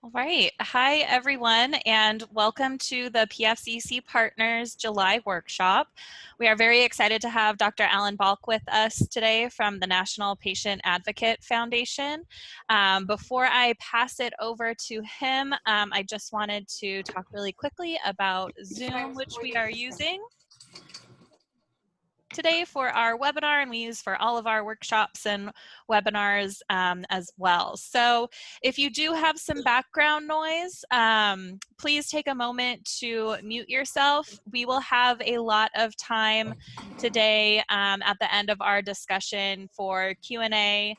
All right. Hi, everyone, and welcome to the PFCC Partners July workshop. We are very excited to have Dr. Alan Balk with us today from the National Patient Advocate Foundation. Before I pass it over to him, I just wanted to talk really quickly about Zoom, which we are using today for our webinar, and we use for all of our workshops and webinars as well. So if you do have some background noise, please take a moment to mute yourself. We will have a lot of time today at the end of our discussion for Q&A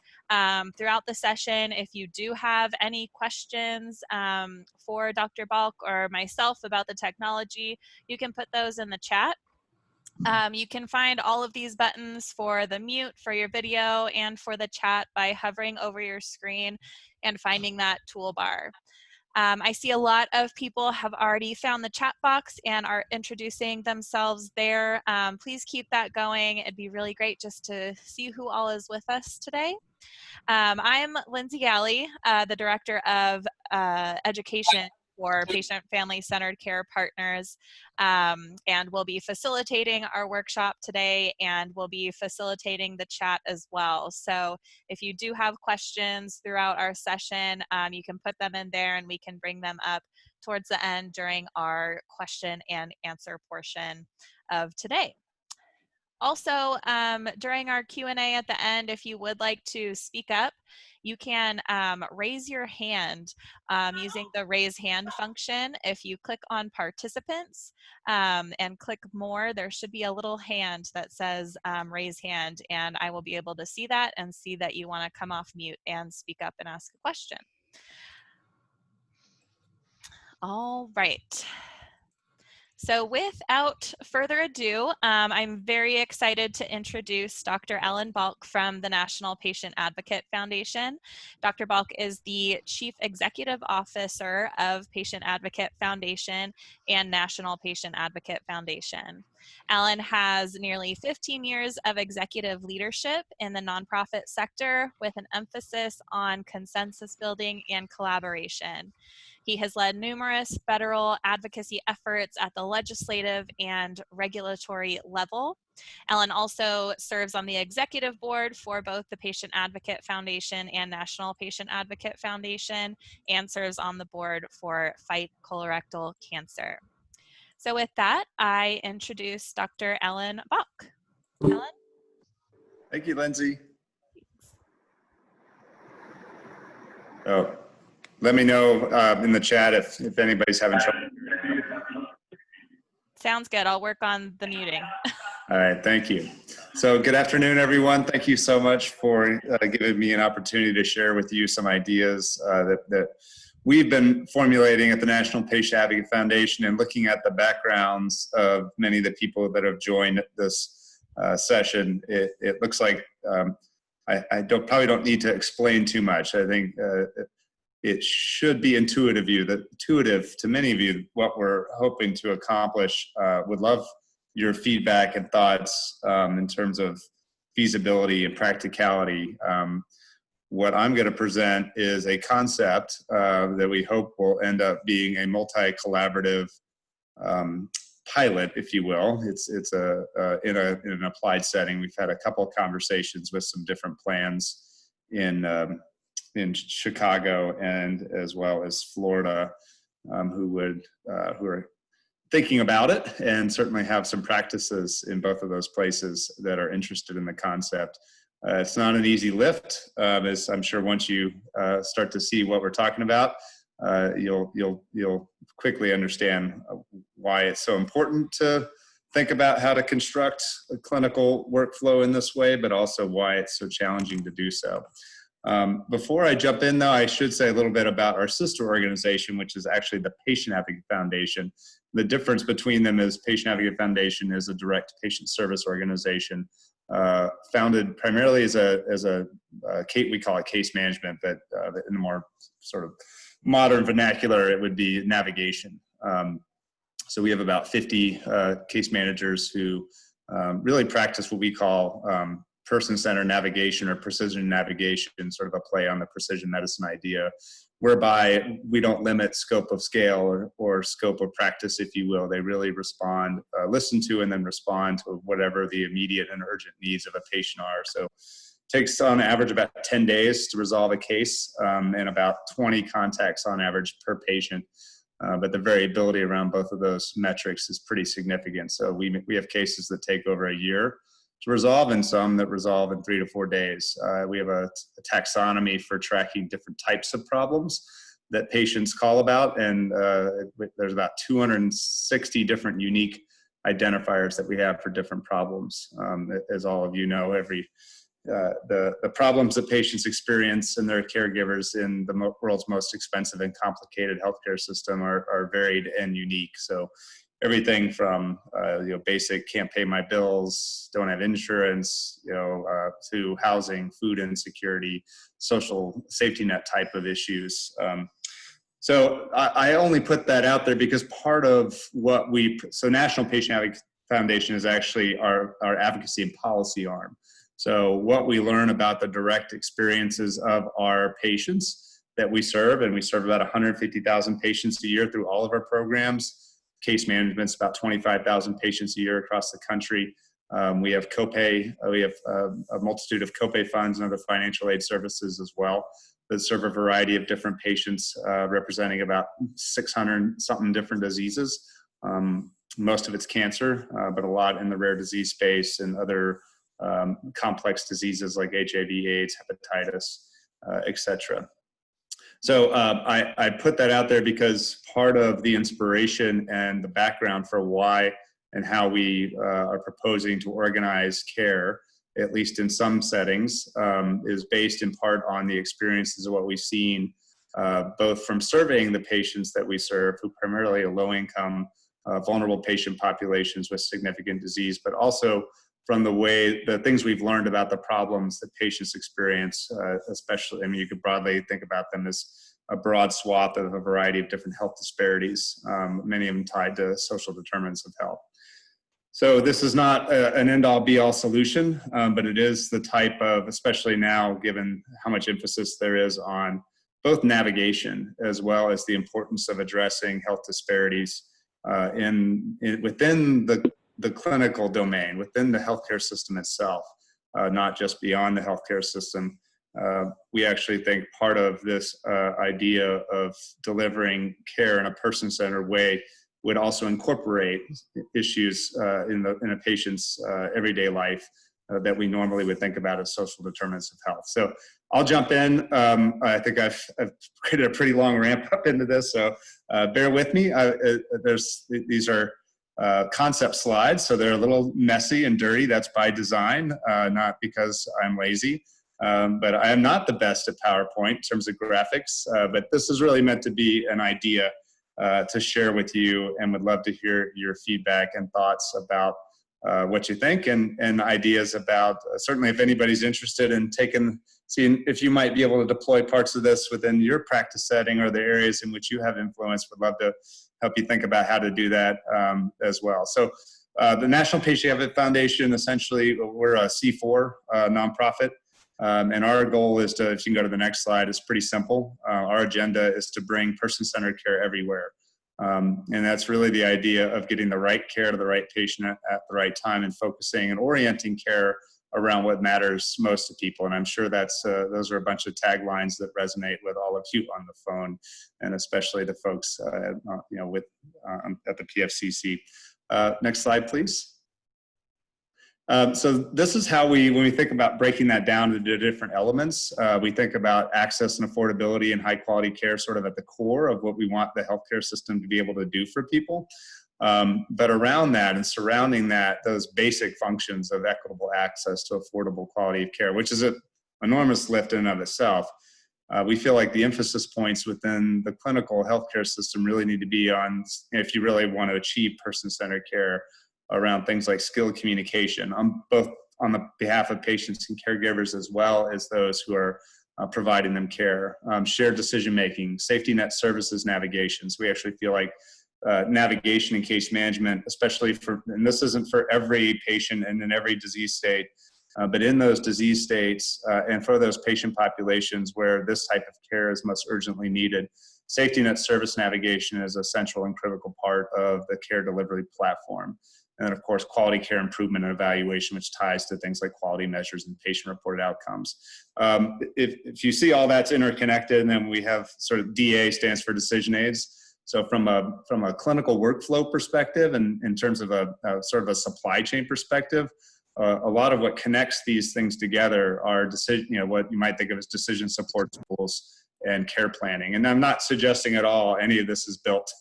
throughout the session. If you do have any questions for Dr. Balk or myself about the technology, you can put those in the chat. You can find all of these buttons for the mute, for your video, and for the chat by hovering over your screen and finding that toolbar. I see a lot of people have already found the chat box and are introducing themselves there. Please keep that going. It'd be really great just to see who all is with us today. I'm Lindsay Galley, the Director of Education for Patient Family Centered Care Partners, and we'll be facilitating our workshop today, and we'll be facilitating the chat as well. So if you do have questions throughout our session, you can put them in there and we can bring them up towards the end during our question and answer portion of today. Also, during our Q&A at the end, if you would like to speak up, you can raise your hand using the raise hand function. If you click on participants and click more, there should be a little hand that says raise hand, and I will be able to see that and see that you want to come off mute and speak up and ask a question. All right. So without further ado, I'm very excited to introduce Dr. Alan Balk from the National Patient Advocate Foundation. Dr. Balk is the Chief Executive Officer of Patient Advocate Foundation and National Patient Advocate Foundation. Alan has nearly 15 years of executive leadership in the nonprofit sector with an emphasis on consensus building and collaboration. He has led numerous federal advocacy efforts at the legislative and regulatory level. Alan also serves on the executive board for both the Patient Advocate Foundation and National Patient Advocate Foundation, and serves on the board for Fight Colorectal Cancer. So with that, I introduce Dr. Alan Balk. Alan? Thank you, Lindsay. Oh. Let me know in the chat if anybody's having trouble. Sounds good. I'll work on the muting. All right, thank you. So good afternoon, everyone. Thank you so much for giving me an opportunity to share with you some ideas that we've been formulating at the National Patient Advocate Foundation, and looking at the backgrounds of many of the people that have joined this session. It looks like I probably don't need to explain too much. I think it should be intuitive to many of you what we're hoping to accomplish. Would love your feedback and thoughts in terms of feasibility and practicality. What I'm going to present is a concept that we hope will end up being a multi-collaborative pilot, if you will. It's in an applied setting. We've had a couple of conversations with some different plans in Chicago and as well as Florida, who are thinking about it, and certainly have some practices in both of those places that are interested in the concept. It's not an easy lift, as I'm sure once you start to see what we're talking about, you'll quickly understand why it's so important to think about how to construct a clinical workflow in this way, but also why it's so challenging to do so. Before I jump in, though, I should say a little bit about our sister organization, which is actually the Patient Advocate Foundation. The difference between them is Patient Advocate Foundation is a direct patient service organization, founded primarily as we call it case management, but in the more sort of modern vernacular, it would be navigation. So we have about 50 case managers who really practice what we call person-centered navigation or precision navigation, sort of a play on the precision medicine idea, whereby we don't limit scope of scale or scope of practice, if you will. They really respond, listen to, and then respond to whatever the immediate and urgent needs of a patient are. So it takes on average about 10 days to resolve a case, and about 20 contacts on average per patient. But the variability around both of those metrics is pretty significant. So we have cases that take over a year to resolve, and some that resolve in 3 to 4 days. We have a taxonomy for tracking different types of problems that patients call about, and there's about 260 different unique identifiers that we have for different problems. As all of you know, the problems that patients experience and their caregivers in the world's most expensive and complicated healthcare system are varied and unique. So everything from basic can't pay my bills, don't have insurance, to housing, food insecurity, social safety net type of issues. So I only put that out there because part of what so National Patient Advocacy Foundation is actually our advocacy and policy arm. So what we learn about the direct experiences of our patients that we serve, and we serve about 150,000 patients a year through all of our programs. Case management's about 25,000 patients a year across the country. We have copay, we have a multitude of copay funds and other financial aid services as well that serve a variety of different patients, representing about 600 something different diseases. Most of it's cancer, but a lot in the rare disease space and other complex diseases like HIV, AIDS, hepatitis, etc. So I put that out there because part of the inspiration and the background for why and how we are proposing to organize care, at least in some settings, is based in part on the experiences of what we've seen, both from surveying the patients that we serve, who primarily are low-income, vulnerable patient populations with significant disease, but also from the things we've learned about the problems that patients experience, especially, I mean, you could broadly think about them as a broad swath of a variety of different health disparities, many of them tied to social determinants of health. So this is not an end-all be-all solution, but it is the type of, especially now, given how much emphasis there is on both navigation as well as the importance of addressing health disparities within the clinical domain, within the healthcare system itself, not just beyond the healthcare system. We actually think part of this idea of delivering care in a person-centered way would also incorporate issues in a patient's everyday life that we normally would think about as social determinants of health. So I'll jump in. I think I've created a pretty long ramp up into this, so bear with me. These are concept slides, so they're a little messy and dirty. That's by design, not because I'm lazy. But I am not the best at PowerPoint in terms of graphics, but this is really meant to be an idea to share with you, and would love to hear your feedback and thoughts about what you think, and ideas about, certainly if anybody's interested in seeing if you might be able to deploy parts of this within your practice setting or the areas in which you have influence, would love to help you think about how to do that as well. So the National Patient Advocacy Foundation, essentially, we're a C4 nonprofit. And our goal is to, if you can go to the next slide, is pretty simple. Our agenda is to bring person-centered care everywhere. And that's really the idea of getting the right care to the right patient at the right time, and focusing and orienting care around what matters most to people. And I'm sure those are a bunch of taglines that resonate with all of you on the phone, and especially the folks at the PFCC. Next slide, please. So this is how when we think about breaking that down into different elements, we think about access and affordability and high quality care sort of at the core of what we want the healthcare system to be able to do for people. But around that and surrounding that, those basic functions of equitable access to affordable quality of care, which is an enormous lift in and of itself. We feel like the emphasis points within the clinical healthcare system really need to be on, if you really want to achieve person-centered care, around things like skilled communication, both on the behalf of patients and caregivers, as well as those who are providing them care. Shared decision-making, safety net services navigations. We actually feel like navigation and case management, especially and this isn't for every patient and in every disease state, But in those disease states and for those patient populations where this type of care is most urgently needed, safety net service navigation is a central and critical part of the care delivery platform. And then, of course, quality care improvement and evaluation, which ties to things like quality measures and patient-reported outcomes. If you see all that's interconnected, and then we have sort of DA stands for decision aids. So from a clinical workflow perspective and in terms of a sort of a supply chain perspective, a lot of what connects these things together are what you might think of as decision support tools and care planning. And I'm not suggesting at all any of this is built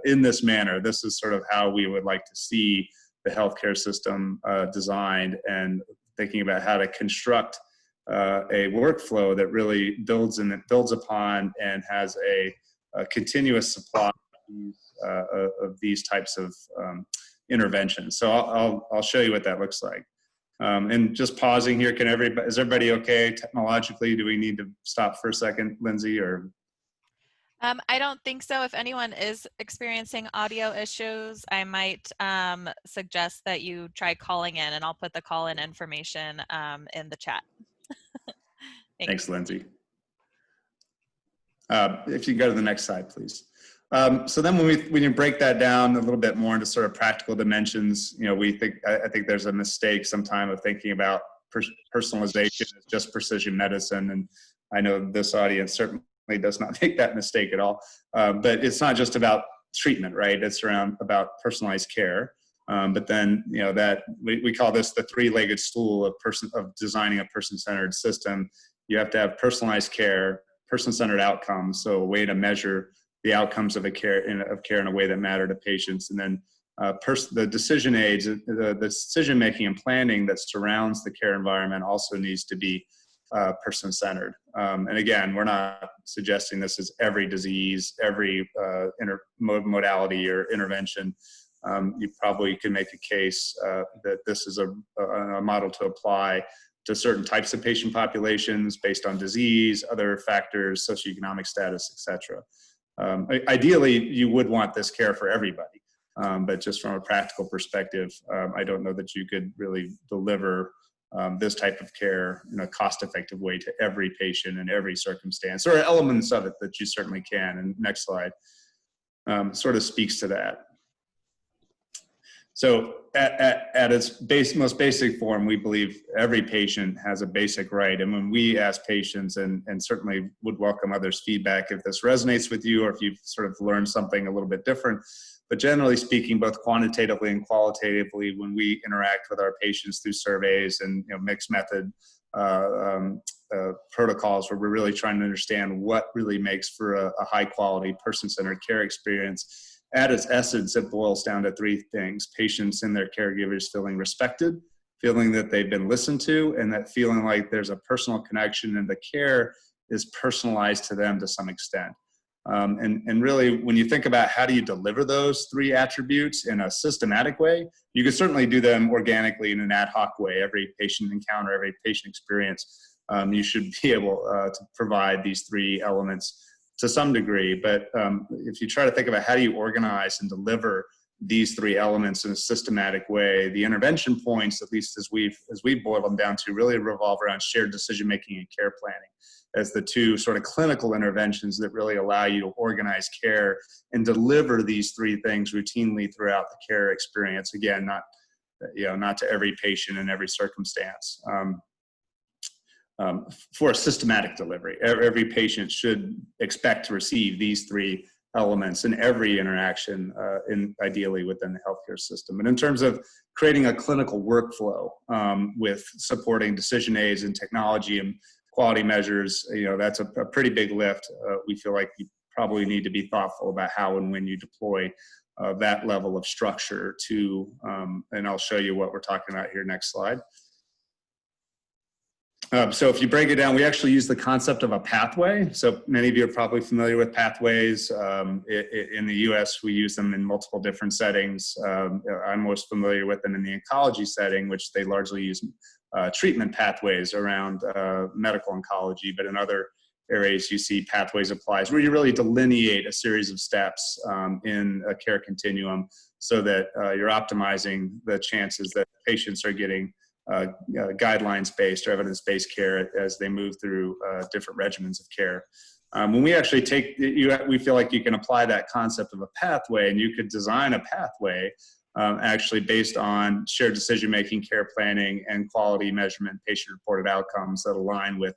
in this manner. This is sort of how we would like to see the healthcare system designed, and thinking about how to construct a workflow that really builds upon and has a continuous supply of these types of interventions. So I'll show you what that looks like. And just pausing here, is everybody okay technologically? Do we need to stop for a second, Lindsay, or? I don't think so. If anyone is experiencing audio issues, I might suggest that you try calling in, and I'll put the call-in information in the chat. Thanks, Lindsay. If you go to the next slide, please. So then when you break that down a little bit more into sort of practical dimensions, I think there's a mistake sometime of thinking about personalization as just precision medicine. And I know this audience certainly does not make that mistake at all. But it's not just about treatment, right? It's about personalized care. But then, that we call this the three-legged stool of designing a person-centered system. You have to have personalized care, person-centered outcomes, so a way to measure the outcomes of care in a way that matter to patients, and then the decision aids, the decision-making and planning that surrounds the care environment also needs to be person-centered. And again, we're not suggesting this is every disease, every modality or intervention. You probably can make a case that this is a model to apply to certain types of patient populations based on disease, other factors, socioeconomic status, et cetera. Ideally, you would want this care for everybody, but just from a practical perspective, I don't know that you could really deliver this type of care in a cost-effective way to every patient in every circumstance. There are elements of it that you certainly can, and next slide sort of speaks to that. So at its most basic form, we believe every patient has a basic right. And when we ask patients, and certainly would welcome others' feedback if this resonates with you or if you've sort of learned something a little bit different, but generally speaking, both quantitatively and qualitatively, when we interact with our patients through surveys and mixed method protocols, where we're really trying to understand what really makes for a high quality person-centered care experience, at its essence, it boils down to three things: patients and their caregivers feeling respected, feeling that they've been listened to, and that feeling like there's a personal connection and the care is personalized to them to some extent. And really, when you think about how do you deliver those three attributes in a systematic way, you can certainly do them organically in an ad hoc way. Every patient encounter, every patient experience, you should be able to provide these three elements to some degree. But if you try to think about how do you organize and deliver these three elements in a systematic way, the intervention points, at least as we've boiled them down to, really revolve around shared decision-making and care planning as the two sort of clinical interventions that really allow you to organize care and deliver these three things routinely throughout the care experience. Again, not to every patient in every circumstance. For a systematic delivery, every patient should expect to receive these three elements in every interaction, ideally within the healthcare system. And in terms of creating a clinical workflow with supporting decision aids and technology and quality measures, that's a pretty big lift. We feel like you probably need to be thoughtful about how and when you deploy that level of structure to, and I'll show you what we're talking about here. Next slide. So if you break it down, we actually use the concept of a pathway. So many of you are probably familiar with pathways. In the US, we use them in multiple different settings. I'm most familiar with them in the oncology setting, which they largely use treatment pathways around medical oncology. But in other areas, you see pathways applies, where you really delineate a series of steps in a care continuum so that you're optimizing the chances that patients are getting guidelines-based or evidence-based care as they move through different regimens of care. When we actually we feel like you can apply that concept of a pathway, and you could design a pathway actually based on shared decision-making, care planning, and quality measurement, patient-reported outcomes that align with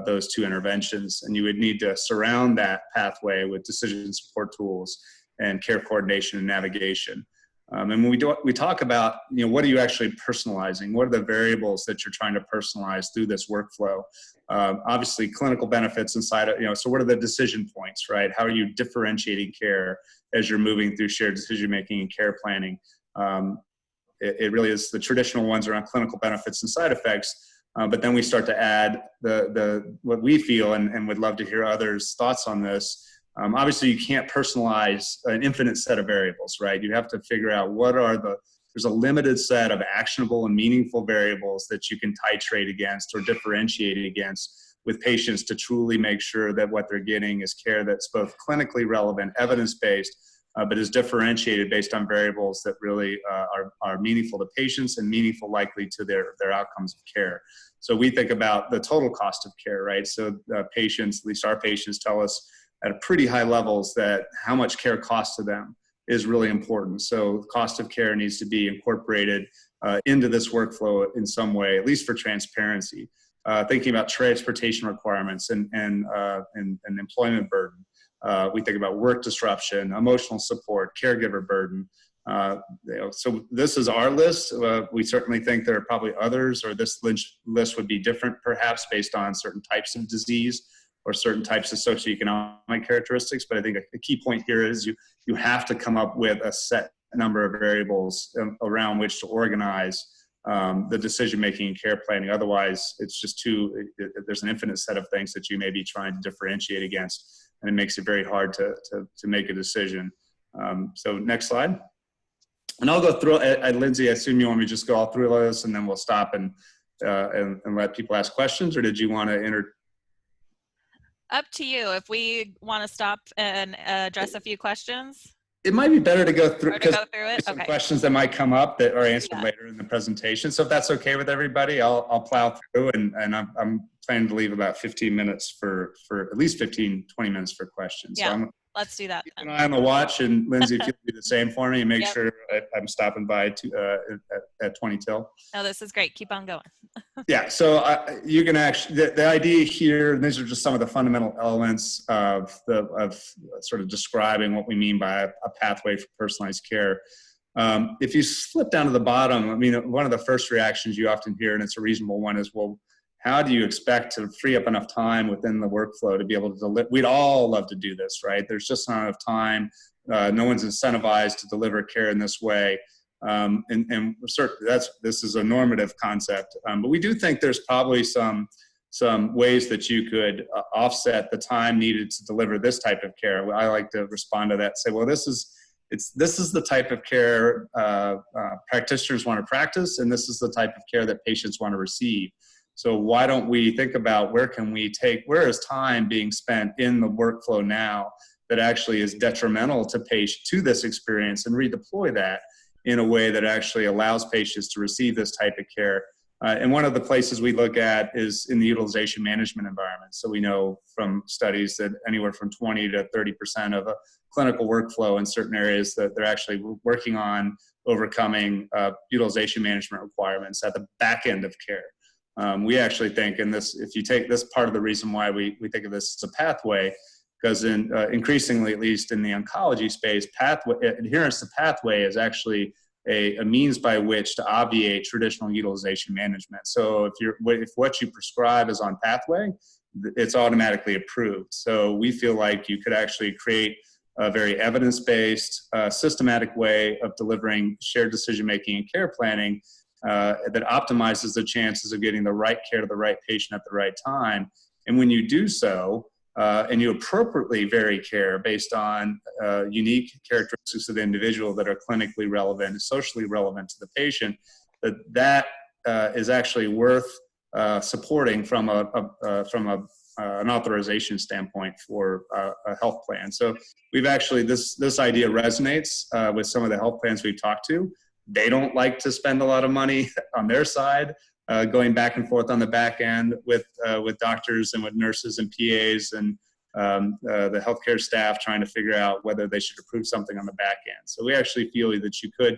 those two interventions. And you would need to surround that pathway with decision support tools and care coordination and navigation. And when we talk about, what are you actually personalizing? What are the variables that you're trying to personalize through this workflow? Obviously, clinical benefits inside of, so what are the decision points, right? How are you differentiating care as you're moving through shared decision-making and care planning? It really is the traditional ones around clinical benefits and side effects, but then we start to add what we feel, and would love to hear others' thoughts on this. Obviously, you can't personalize an infinite set of variables, right? You have to figure out there's a limited set of actionable and meaningful variables that you can titrate against or differentiate against with patients to truly make sure that what they're getting is care that's both clinically relevant, evidence-based, but is differentiated based on variables that really are meaningful to patients and meaningful likely to their outcomes of care. So we think about the total cost of care, right? So patients, at least our patients, tell us at pretty high levels that how much care costs to them is really important. So cost of care needs to be incorporated into this workflow in some way, at least for transparency. Thinking about transportation requirements and employment burden. We think about work disruption, emotional support, caregiver burden. So this is our list. We certainly think there are probably others, or this list would be different perhaps based on certain types of disease or certain types of socioeconomic characteristics. But I think a key point here is you have to come up with a set number of variables around which to organize the decision-making and care planning. Otherwise, it's just there's an infinite set of things that you may be trying to differentiate against, and it makes it very hard to make a decision. So next slide. And I'll go through, Lindsay, I assume you want me to just go all through this and then we'll stop and let people ask questions, or did you want to Up to you. If we want to stop and address a few questions. It might be better to go through, because some okay. questions that might come up that are answered later in the presentation. So if that's okay with everybody, I'll plow through, and I'm planning to leave about 15 minutes for at least 15, 20 minutes for questions. Yeah, so let's do that. Keep an eye on the watch, and Lindsay, if you do the same for me, and make sure I'm stopping by at 20 till. No, this is great. Keep on going. Yeah, so you can actually, the idea here, and these are just some of the fundamental elements of sort of describing what we mean by a pathway for personalized care. If you flip down to the bottom, I mean, one of the first reactions you often hear, and it's a reasonable one, is, well, how do you expect to free up enough time within the workflow to be able to deliver? We'd all love to do this, right? There's just not enough time. No one's incentivized to deliver care in this way. And we're certain this is a normative concept. But we do think there's probably some ways that you could offset the time needed to deliver this type of care. I like to respond to that, say, well, this is the type of care practitioners want to practice, and this is the type of care that patients want to receive. So why don't we think about where is time being spent in the workflow now that actually is detrimental to this experience, and redeploy that in a way that actually allows patients to receive this type of care. And one of the places we look at is in the utilization management environment. So we know from studies that anywhere from 20 to 30% of a clinical workflow in certain areas that they're actually working on overcoming utilization management requirements at the back end of care. We actually think, and if you take this part of the reason why we think of this as a pathway, because increasingly, at least in the oncology space, adherence to pathway is actually a means by which to obviate traditional utilization management. So if what you prescribe is on pathway, it's automatically approved. So we feel like you could actually create a very evidence-based, systematic way of delivering shared decision-making and care planning that optimizes the chances of getting the right care to the right patient at the right time. And when you do so, and you appropriately vary care based on unique characteristics of the individual that are clinically relevant and socially relevant to the patient, that is actually worth supporting from an authorization standpoint for a health plan. So we've actually, this idea resonates with some of the health plans we've talked to, they don't like to spend a lot of money on their side, going back and forth on the back end with doctors and with nurses and PAs and the healthcare staff trying to figure out whether they should approve something on the back end. So we actually feel that you could,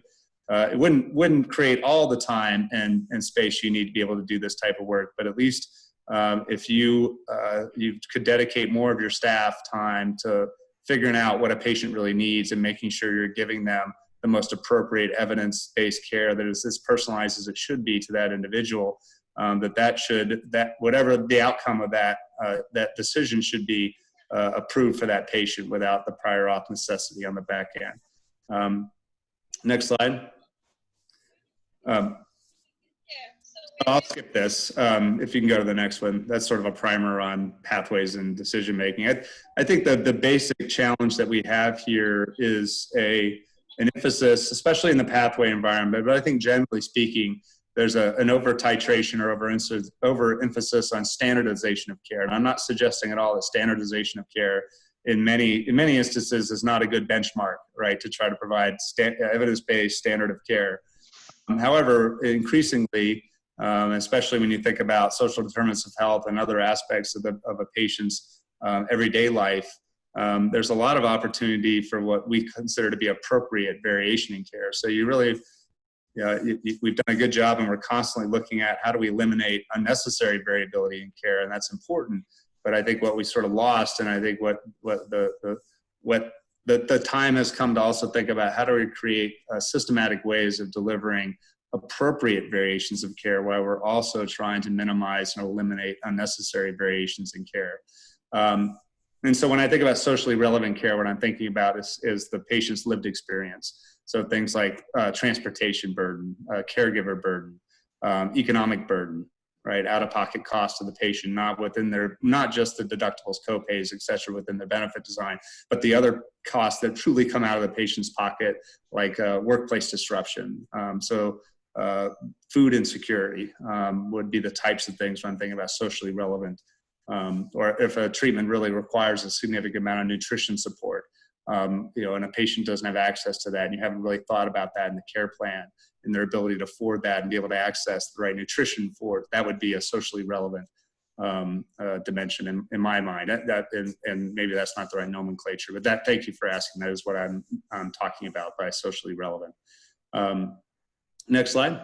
it wouldn't create all the time and space you need to be able to do this type of work, but at least if you could dedicate more of your staff time to figuring out what a patient really needs and making sure you're giving them the most appropriate evidence-based care that is as personalized as it should be to that individual, that whatever the outcome of that decision should be approved for that patient without the prior auth necessity on the back end. Next slide. I'll skip this. If you can go to the next one, that's sort of a primer on pathways and decision making. I think that the basic challenge that we have here is an emphasis, especially in the pathway environment, but I think generally speaking, there's an over-titration or over-emphasis on standardization of care. And I'm not suggesting at all that standardization of care in many instances is not a good benchmark, right, to try to provide evidence-based standard of care. However, increasingly, especially when you think about social determinants of health and other aspects of a patient's everyday life, there's a lot of opportunity for what we consider to be appropriate variation in care. So you really, we've done a good job, and we're constantly looking at how do we eliminate unnecessary variability in care, and that's important. But I think what we sort of lost, and I think what the time has come to also think about, how do we create systematic ways of delivering appropriate variations of care while we're also trying to minimize and eliminate unnecessary variations in care. And so when I think about socially relevant care, what I'm thinking about is the patient's lived experience. So things like transportation burden, caregiver burden, economic burden, right? Out-of-pocket costs of the patient, not just the deductibles, co-pays, et cetera, within the benefit design, but the other costs that truly come out of the patient's pocket, like workplace disruption. Food insecurity would be the types of things when I'm thinking about socially relevant. Or if a treatment really requires a significant amount of nutrition support, and a patient doesn't have access to that, and you haven't really thought about that in the care plan and their ability to afford that and be able to access the right nutrition for it, that would be a socially relevant dimension in my mind. And maybe that's not the right nomenclature, but thank you for asking. That is what I'm talking about by socially relevant. Next slide.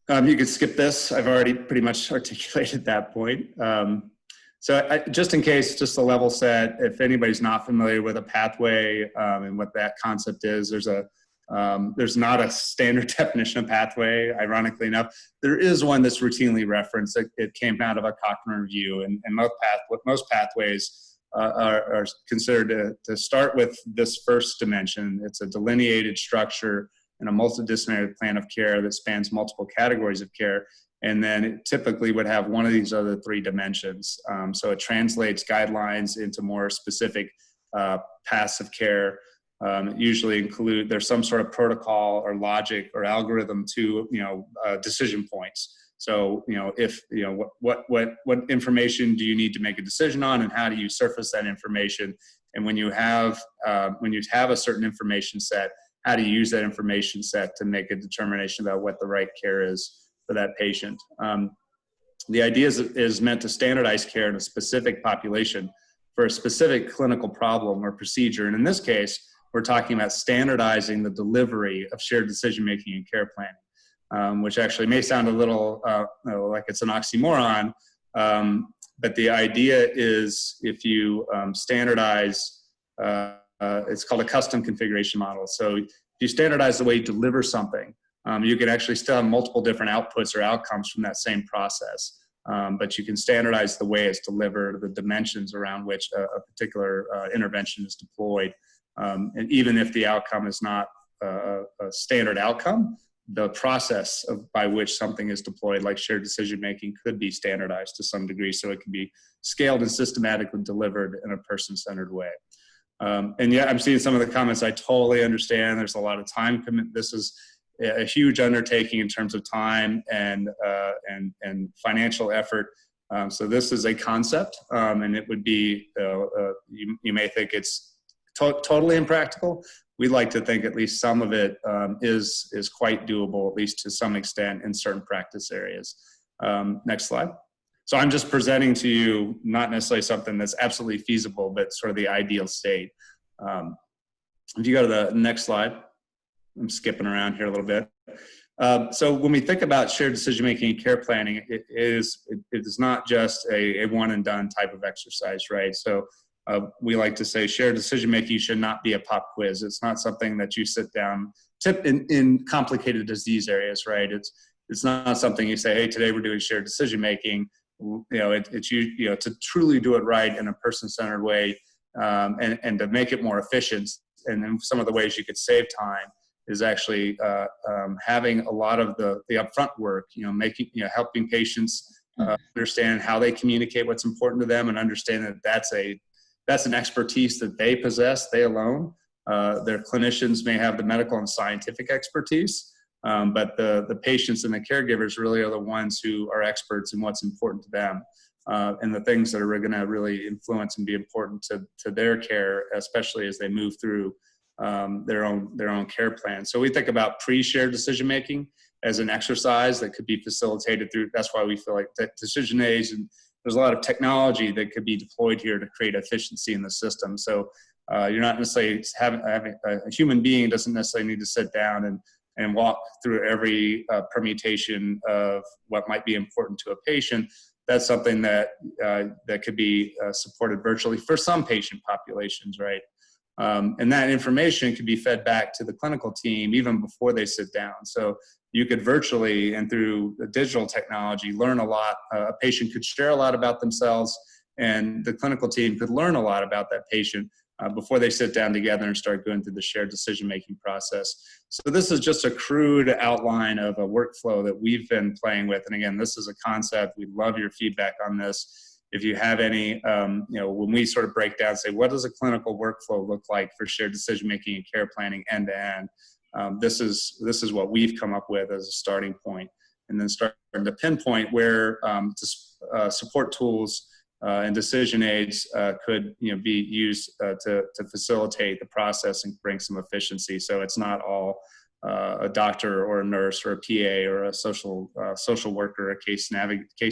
You can skip this. I've already pretty much articulated that point. Just in case, just a level set, if anybody's not familiar with a pathway and what that concept is, there's not a standard definition of pathway, ironically enough. There is one that's routinely referenced. It came out of a Cochrane review, and most pathways are considered to start with this first dimension. It's a delineated structure and a multidisciplinary plan of care that spans multiple categories of care. And then it typically would have one of these other three dimensions. So it translates guidelines into more specific paths of care. Usually there's some sort of protocol or logic or algorithm to, decision points. So, what information do you need to make a decision on, and how do you surface that information? And when you have a certain information set, how do you use that information set to make a determination about what the right care is for that patient? The idea is meant to standardize care in a specific population for a specific clinical problem or procedure. And in this case, we're talking about standardizing the delivery of shared decision-making and care planning, which actually may sound a little like it's an oxymoron, but the idea is if you standardize, it's called a custom configuration model. So if you standardize the way you deliver something, you can actually still have multiple different outputs or outcomes from that same process. But you can standardize the way it's delivered, the dimensions around which a particular intervention is deployed. And even if the outcome is not a standard outcome, the process by which something is deployed, like shared decision-making, could be standardized to some degree, so it can be scaled and systematically delivered in a person-centered way. And yeah, I'm seeing some of the comments. I totally understand. There's a lot of time commitment. This is a huge undertaking in terms of time and financial effort. So this is a concept, and it would be, you may think it's totally impractical. we like to think at least some of it is quite doable, at least to some extent, in certain practice areas. Next slide. So I'm just presenting to you not necessarily something that's absolutely feasible, but sort of the ideal state. If you go to the next slide, I'm skipping around here a little bit. So when we think about shared decision-making and care planning, it is not just a one and done type of exercise, right? So we like to say shared decision-making should not be a pop quiz. It's not something that you sit down, in complicated disease areas, right? It's not something you say, hey, today we're doing shared decision-making. It's to truly do it right in a person-centered way, and to make it more efficient. And then some of the ways you could save time is actually having a lot of the upfront work, helping patients understand how they communicate what's important to them, and understand that that's an expertise that they possess, they alone. Their clinicians may have the medical and scientific expertise, but the patients and the caregivers really are the ones who are experts in what's important to them, and the things that are going to really influence and be important to their care, especially as they move through their own care plan. So we think about pre-shared decision making as an exercise that could be facilitated through. That's why we feel like decision aids, and there's a lot of technology that could be deployed here to create efficiency in the system. So you're not necessarily having a human being doesn't necessarily need to sit down and walk through every permutation of what might be important to a patient. That's something that could be supported virtually for some patient populations, right? And that information could be fed back to the clinical team even before they sit down. So you could virtually and through the digital technology learn a lot. A patient could share a lot about themselves, and the clinical team could learn a lot about that patient before they sit down together and start going through the shared decision-making process. So this is just a crude outline of a workflow that we've been playing with. And again, this is a concept. We'd love your feedback on this. If you have any, when we sort of break down, say, what does a clinical workflow look like for shared decision-making and care planning end to end? This is what we've come up with as a starting point, and then starting to pinpoint where support tools and decision aids could be used to facilitate the process and bring some efficiency. So it's not all a doctor or a nurse or a PA or a social worker, a case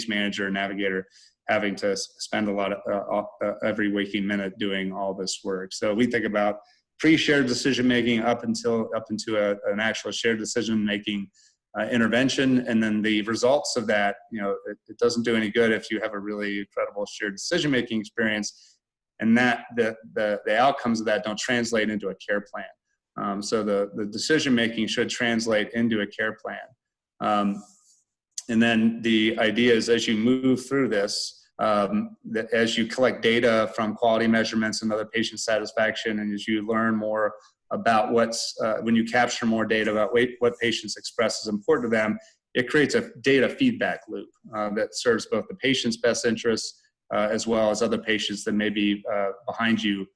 manager, or navigator having to spend a lot of every waking minute doing all this work. So we think about pre-shared decision making up into an actual shared decision making intervention, and then the results of that. It doesn't do any good if you have a really incredible shared decision making experience, and that the outcomes of that don't translate into a care plan. So the decision making should translate into a care plan. And then the idea is, as you move through this, as you collect data from quality measurements and other patient satisfaction, and as you learn more about when you capture more data about what patients express as important to them, it creates a data feedback loop that serves both the patient's best interests as well as other patients that may be behind you.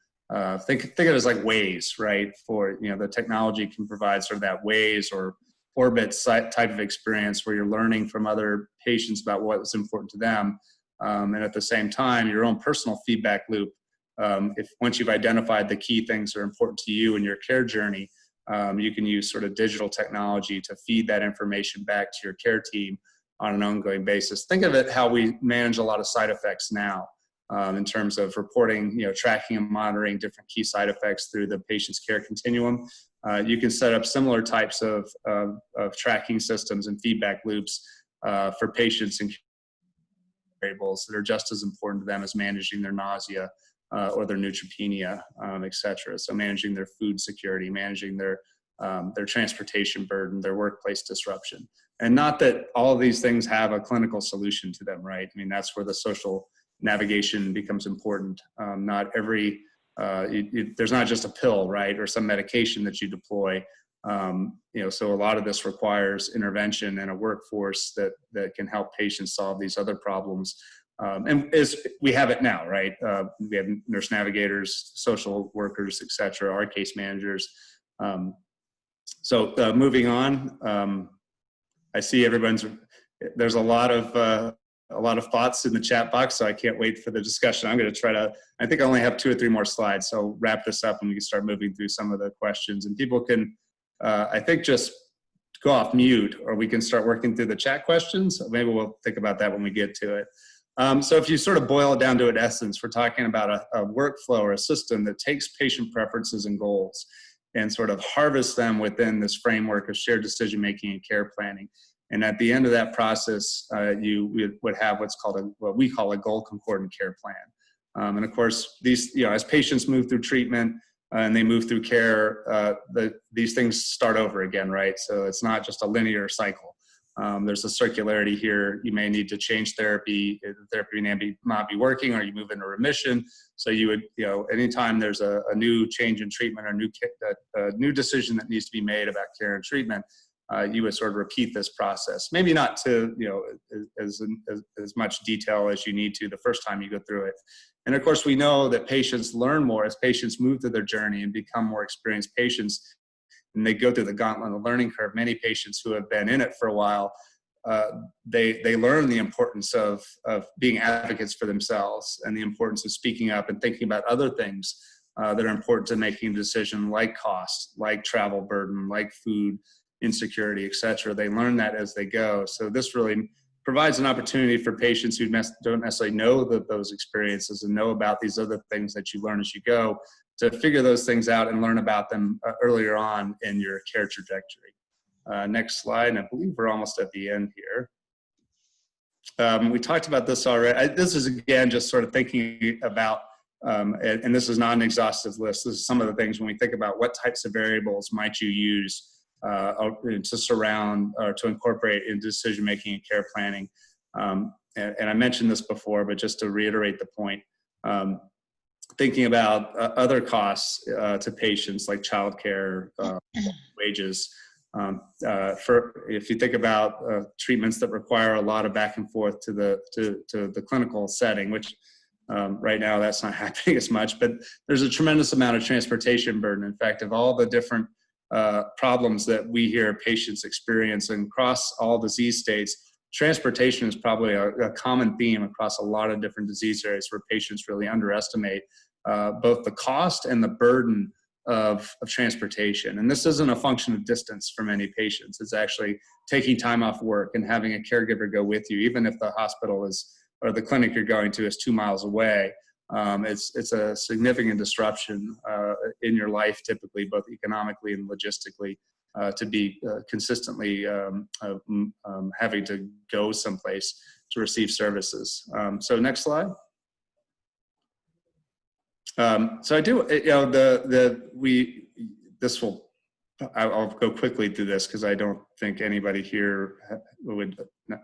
Think of it as like Waze, right? For the technology can provide sort of that Waze or Orbit type of experience where you're learning from other patients about what's important to them, and at the same time, your own personal feedback loop. If once you've identified the key things that are important to you in your care journey, you can use sort of digital technology to feed that information back to your care team on an ongoing basis. Think of it how we manage a lot of side effects now, in terms of reporting, tracking and monitoring different key side effects through the patient's care continuum. You can set up similar types of tracking systems and feedback loops for patients and variables that are just as important to them as managing their nausea or their neutropenia, et cetera. So managing their food security, managing their transportation burden, their workplace disruption. And not that all of these things have a clinical solution to them, right? I mean, that's where the social navigation becomes important. Not every, there's not just a pill, right? Or some medication that you deploy. So a lot of this requires intervention and a workforce that can help patients solve these other problems. And we have it now, right? We have nurse navigators, social workers, et cetera, our case managers. So moving on, I see there's a lot of a lot of thoughts in the chat box, so I can't wait for the discussion. I'm going to try to, I think I only have 2 or 3 more slides, so I'll wrap this up and we can start moving through some of the questions. And people can, I think, just go off mute, or we can start working through the chat questions. Maybe we'll think about that when we get to it. So if you sort of boil it down to an essence, we're talking about a workflow or a system that takes patient preferences and goals and sort of harvests them within this framework of shared decision-making and care planning. And at the end of that process, you would have what's called what we call a goal concordant care plan. And of course, these, as patients move through treatment and they move through care, these things start over again, right? So it's not just a linear cycle. There's a circularity here. You may need to change therapy. The therapy may not be working, or you move into remission. So you would, anytime there's a new change in treatment or a new decision that needs to be made about care and treatment, you would sort of repeat this process. Maybe not to, as much detail as you need to the first time you go through it. And of course, we know that patients learn more as patients move through their journey and become more experienced patients. And they go through the gauntlet of the learning curve. Many patients who have been in it for a while, they learn the importance of being advocates for themselves and the importance of speaking up and thinking about other things that are important to making a decision, like cost, like travel burden, like food insecurity, et cetera. They learn that as they go. So this really provides an opportunity for patients who don't necessarily know those experiences and know about these other things that you learn as you go, to figure those things out and learn about them earlier on in your care trajectory. Next slide, and I believe we're almost at the end here. We talked about this already. This is, again, just sort of thinking about, and this is not an exhaustive list. This is some of the things when we think about what types of variables might you use to surround or to incorporate in decision-making and care planning. And I mentioned this before, but just to reiterate the point, thinking about other costs to patients like childcare, wages. If you think about treatments that require a lot of back and forth to the clinical setting, which right now that's not happening as much, but there's a tremendous amount of transportation burden. In fact, of all the different problems that we hear patients experience across all disease states, transportation is probably a common theme across a lot of different disease areas where patients really underestimate both the cost and the burden of transportation. And this isn't a function of distance for many patients. It's actually taking time off work and having a caregiver go with you, even if the hospital or the clinic you're going to is 2 miles away. It's a significant disruption in your life, typically, both economically and logistically, to be consistently having to go someplace to receive services. So next slide. So I do, I'll go quickly through this because I don't think anybody here would,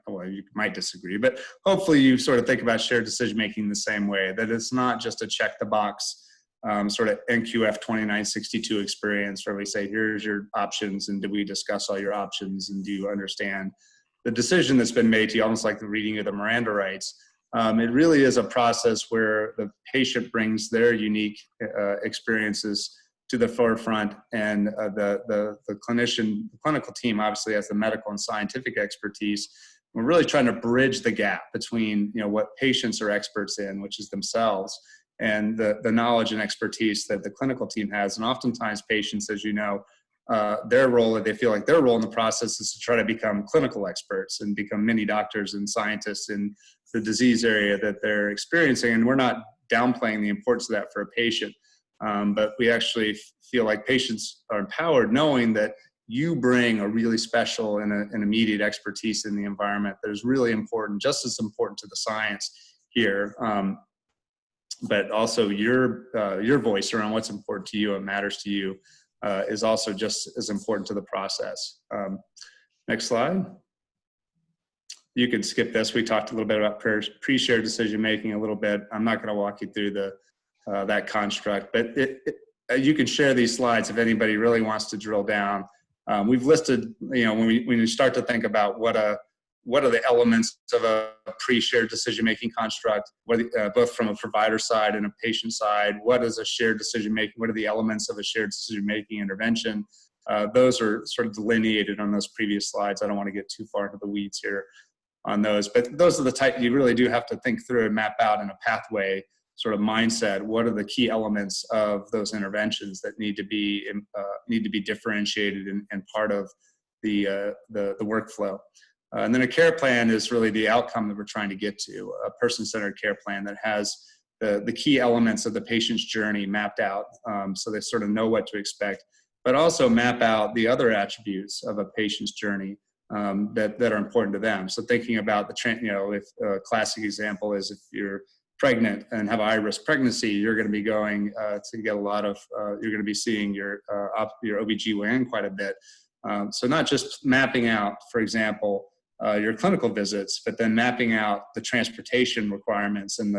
well, you might disagree, but hopefully you sort of think about shared decision-making the same way, that it's not just a check the box sort of NQF 2962 experience where we say, here's your options, and did we discuss all your options, and do you understand the decision that's been made to you, almost like the reading of the Miranda rights. It really is a process where the patient brings their unique experiences to the forefront, and the clinical team obviously has the medical and scientific expertise. We're really trying to bridge the gap between what patients are experts in, which is themselves, and the knowledge and expertise that the clinical team has. And oftentimes patients, as you know, they feel like their role in the process is to try to become clinical experts and become mini doctors and scientists in the disease area that they're experiencing. And we're not downplaying the importance of that for a patient. But we actually feel like patients are empowered knowing that you bring a really special and an immediate expertise in the environment that is really important, just as important to the science here. But also your voice around what's important to you and matters to you is also just as important to the process. Next slide. You can skip this. We talked a little bit about pre-shared decision-making a little bit. I'm not going to walk you through that construct, but you can share these slides if anybody really wants to drill down. We've listed, when you start to think about what are the elements of a pre-shared decision-making construct, both from a provider side and a patient side. What is a shared decision-making? What are the elements of a shared decision-making intervention? Those are sort of delineated on those previous slides. I don't want to get too far into the weeds here. on those. But those are the type you really do have to think through and map out in a pathway sort of mindset. What are the key elements of those interventions that need to be differentiated and part of the workflow. And then a care plan is really the outcome that we're trying to get to, a person-centered care plan that has the key elements of the patient's journey mapped out, so they sort of know what to expect, but also map out the other attributes of a patient's journey that are important to them. So thinking about if a classic example is if you're pregnant and have a high-risk pregnancy, you're going to be going to get a lot of, you're going to be seeing your OBGYN quite a bit. So not just mapping out, for example, your clinical visits, but then mapping out the transportation requirements and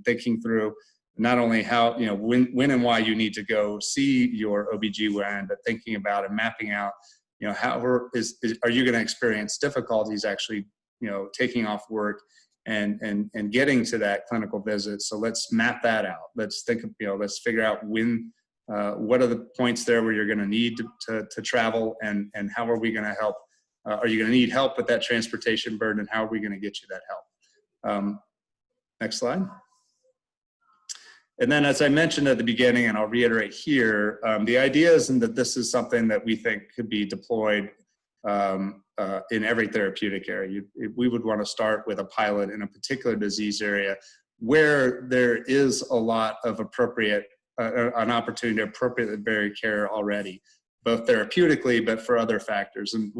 thinking through not only how, when and why you need to go see your OBGYN, but thinking about and mapping out, how are you going to experience difficulties actually, taking off work and getting to that clinical visit. So let's map that out. Let's think, let's figure out what are the points there where you're going to need to travel, and how are we going to help? Are you going to need help with that transportation burden, and how are we going to get you that help? Next slide. And then, as I mentioned at the beginning, and I'll reiterate here, the idea isn't that this is something that we think could be deployed in every therapeutic area. We would want to start with a pilot in a particular disease area where there is a lot of an opportunity to appropriately vary care already, both therapeutically, but for other factors. And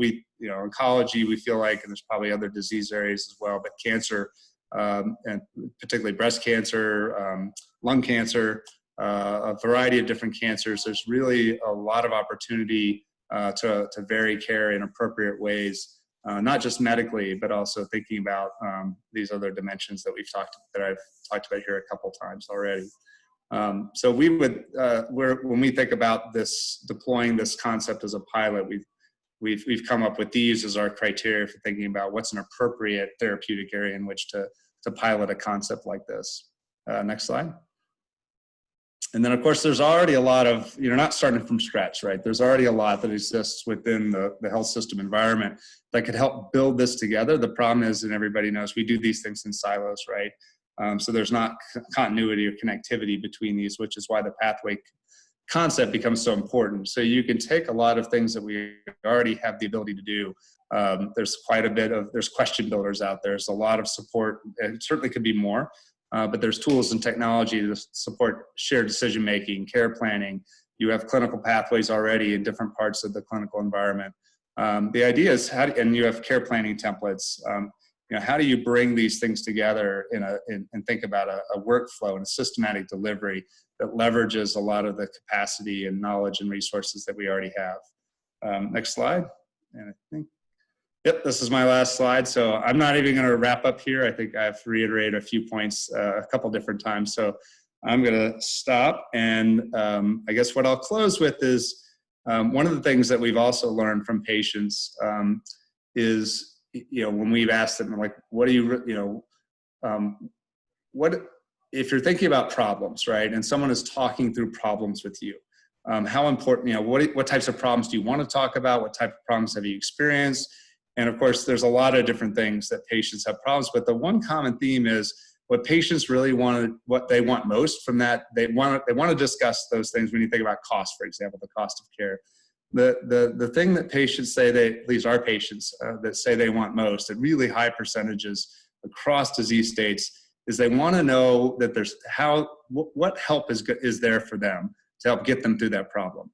oncology, we feel like, and there's probably other disease areas as well, but cancer, and particularly breast cancer, lung cancer, a variety of different cancers, there's really a lot of opportunity to vary care in appropriate ways, not just medically, but also thinking about these other dimensions that I've talked about here a couple times already. So we would, when we think about deploying this concept as a pilot, we've come up with these as our criteria for thinking about what's an appropriate therapeutic area in which to pilot a concept like this. Next slide. And then, of course, there's already a lot of, you're not starting from scratch, right? There's already a lot that exists within the health system environment that could help build this together. The problem is, and everybody knows, we do these things in silos, right? So there's not continuity or connectivity between these, which is why the pathway concept becomes so important. So you can take a lot of things that we already have the ability to do. There's quite a bit there's question builders out there. There's a lot of support. It certainly could be more, but there's tools and technology to support shared decision-making, care planning. You have clinical pathways already in different parts of the clinical environment. The idea is and you have care planning templates. How do you bring these things together and think about a workflow and a systematic delivery that leverages a lot of the capacity and knowledge and resources that we already have? Next slide. And I think, yep, this is my last slide. So I'm not even going to wrap up here. I think I've reiterated a few points a couple different times. So I'm going to stop. And I guess what I'll close with is one of the things that we've also learned from patients is, when we've asked them, like, what do you, what if you're thinking about problems, right? And someone is talking through problems with you, how important, what types of problems do you want to talk about? What type of problems have you experienced? And of course, there's a lot of different things that patients have problems with. The one common theme is what patients really what they want most from that. They want to discuss those things when you think about cost, for example, the cost of care. The thing that patients say, at least our patients that say they want most at really high percentages across disease states, is they want to know that there's what help is there for them to help get them through that problem.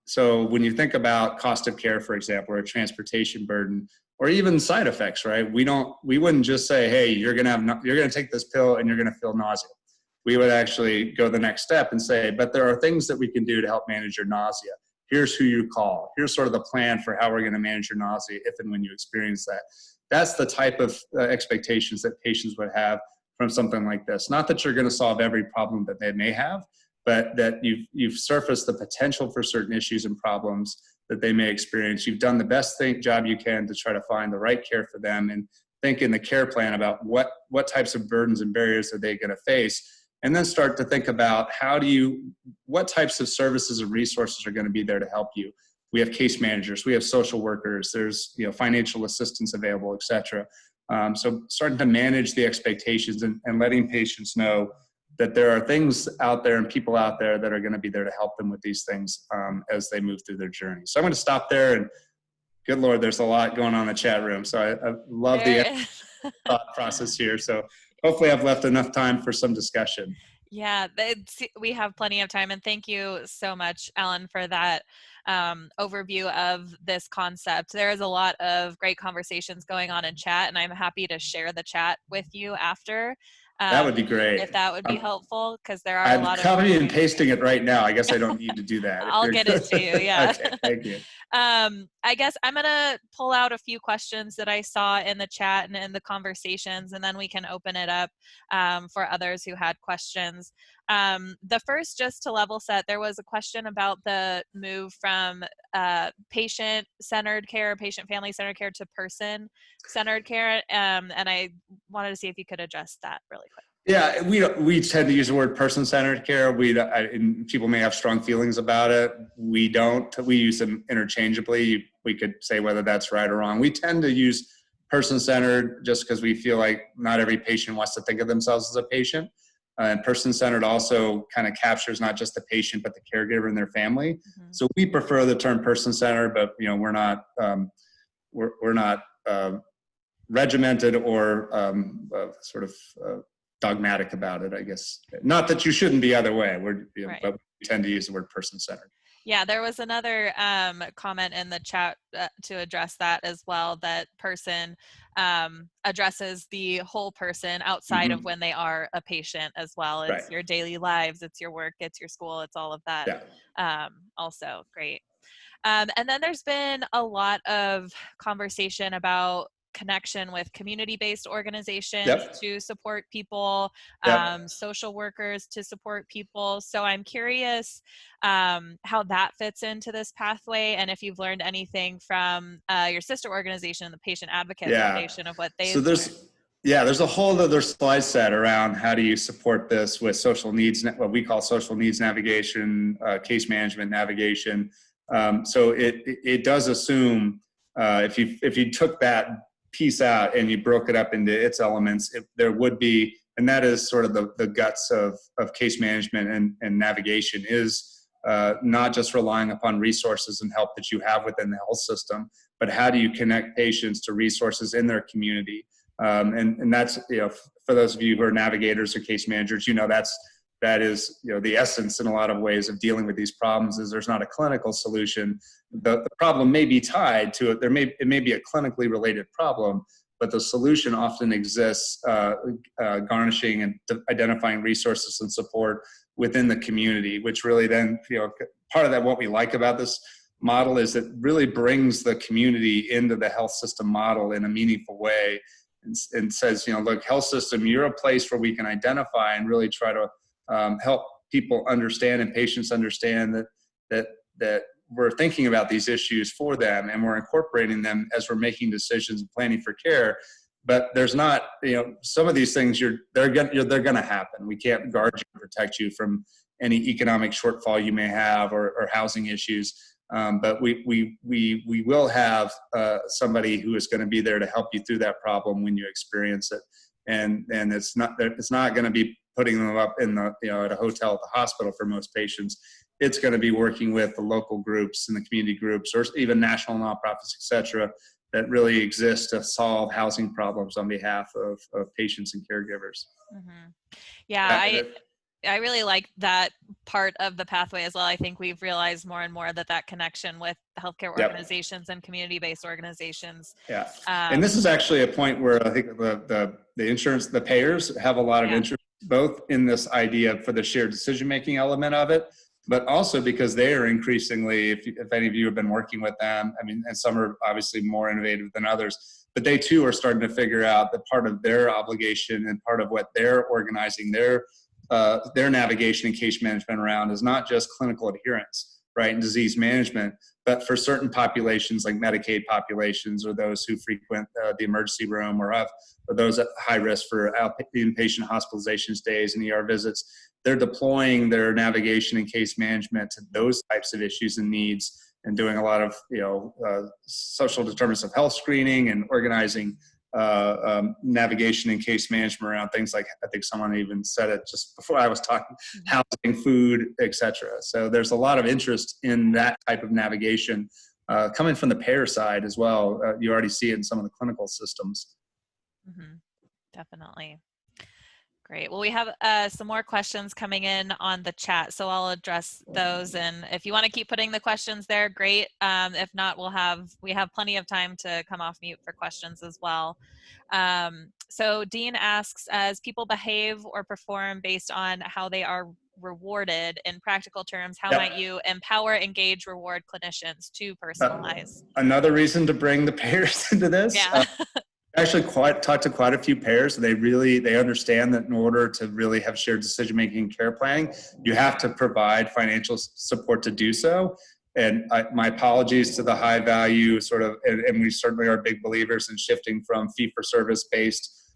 So when you think about cost of care, for example, or transportation burden, or even side effects, right? We wouldn't just say, hey, you're gonna take this pill and you're gonna feel nausea. We would actually go the next step and say, but there are things that we can do to help manage your nausea. Here's who you call. Here's sort of the plan for how we're going to manage your nausea if and when you experience that. That's the type of expectations that patients would have from something like this. Not that you're going to solve every problem that they may have, but that you've surfaced the potential for certain issues and problems that they may experience. You've done the best job you can to try to find the right care for them, and think in the care plan about what types of burdens and barriers are they going to face. And then start to think about what types of services and resources are going to be there to help you. we have case managers, we have social workers, there's financial assistance available, et cetera. So starting to manage the expectations and letting patients know that there are things out there and people out there that are going to be there to help them with these things as they move through their journey. So I'm going to stop there, and good Lord, there's a lot going on in the chat room. So I love the thought process here. So hopefully I've left enough time for some discussion. Yeah, we have plenty of time, and thank you so much, Alan, for that overview of this concept. There is a lot of great conversations going on in chat, and I'm happy to share the chat with you after. That would be great. If that would be helpful, because there are I'm a lot of... I'm copying and pasting it right now. I guess I don't need to do that. I'll get it to you, yeah. Okay, thank you. I guess I'm going to pull out a few questions that I saw in the chat and in the conversations, and then we can open it up for others who had questions. The first, just to level set, there was a question about the move from patient-centered care, patient-family-centered care to person-centered care, and I wanted to see if you could address that really quick. Yeah, we tend to use the word person-centered care. And people may have strong feelings about it. We don't. We use them interchangeably. We could say whether that's right or wrong. We tend to use person-centered just because we feel like not every patient wants to think of themselves as a patient. And person-centered also kind of captures not just the patient but the caregiver and their family. Mm-hmm. So we prefer the term person-centered, but we're not regimented or sort of dogmatic about it, I guess. Not that you shouldn't be either way. Right. But we tend to use the word person-centered. Yeah, there was another comment in the chat to address that as well, that person addresses the whole person outside Mm-hmm. of when they are a patient as well. It's right. your daily lives, it's your work, it's your school, it's all of that. Yeah. Also, great. And then there's been a lot of conversation about connection with community-based organizations Yep. to support people, Yep. social workers to support people. So I'm curious how that fits into this pathway, and if you've learned anything from your sister organization, the Patient Advocate Foundation, of what they've learned. There's a whole other slide set around how do you support this with social needs, what we call social needs navigation, case management navigation. So it does assume if you took that piece out and you broke it up into its elements, there would be, and that is sort of the guts of case management and navigation, is not just relying upon resources and help that you have within the health system, but how do you connect patients to resources in their community? And that's, for those of you who are navigators or case managers, that is the essence in a lot of ways of dealing with these problems. Is there's not a clinical solution. The problem may be tied to it. It may be a clinically related problem, but the solution often exists garnishing and identifying resources and support within the community, which really then, part of that, what we like about this model is it really brings the community into the health system model in a meaningful way, and says, look, health system, you're a place where we can identify and really try to help people understand and patients understand that we're thinking about these issues for them and we're incorporating them as we're making decisions and planning for care. But there's not, some of these things they're going to happen. We can't guard you and protect you from any economic shortfall you may have or housing issues. But we will have somebody who is going to be there to help you through that problem when you experience it. And it's not going to be putting them up in the at a hotel at the hospital for most patients. It's going to be working with the local groups and the community groups, or even national nonprofits, et cetera, that really exist to solve housing problems on behalf of patients and caregivers. Mm-hmm. Yeah, I really like that part of the pathway as well. I think we've realized more and more that connection with healthcare organizations and community-based organizations. Yeah, and this is actually a point where I think the payers have a lot of interest, both in this idea for the shared decision-making element of it, but also because they are increasingly, if any of you have been working with them, and some are obviously more innovative than others, but they too are starting to figure out that part of their obligation and part of what they're organizing their navigation and case management around is not just clinical adherence, right, and disease management, but for certain populations like Medicaid populations or those who frequent the emergency room or those at high risk for inpatient hospitalization stays and ER visits, they're deploying their navigation and case management to those types of issues and needs and doing a lot of, social determinants of health screening and organizing navigation and case management around things like, I think someone even said it just before I was talking, housing, food, etc. So there's a lot of interest in that type of navigation coming from the payer side as well. You already see it in some of the clinical systems. Mm-hmm. Definitely. Great. Well, we have some more questions coming in on the chat, so I'll address those. And if you want to keep putting the questions there, great. If not, we have plenty of time to come off mute for questions as well. So Dean asks, as people behave or perform based on how they are rewarded, in practical terms, how might you empower, engage, reward clinicians to personalize? Another reason to bring the payers into this. Yeah. Actually talked to quite a few payers. They understand that in order to really have shared decision-making and care planning, you have to provide financial support to do so. And my apologies to the high value sort of, and we certainly are big believers in shifting from fee-for-service based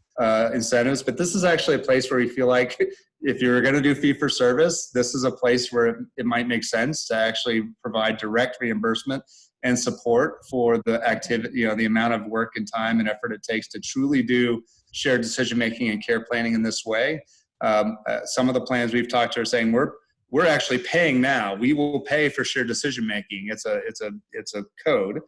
incentives, but this is actually a place where we feel like if you're going to do fee-for-service, this is a place where it might make sense to actually provide direct reimbursement and support for the activity, the amount of work and time and effort it takes to truly do shared decision-making and care planning in this way. Some of the plans we've talked to are saying we're actually paying now. We will pay for shared decision-making. It's a code.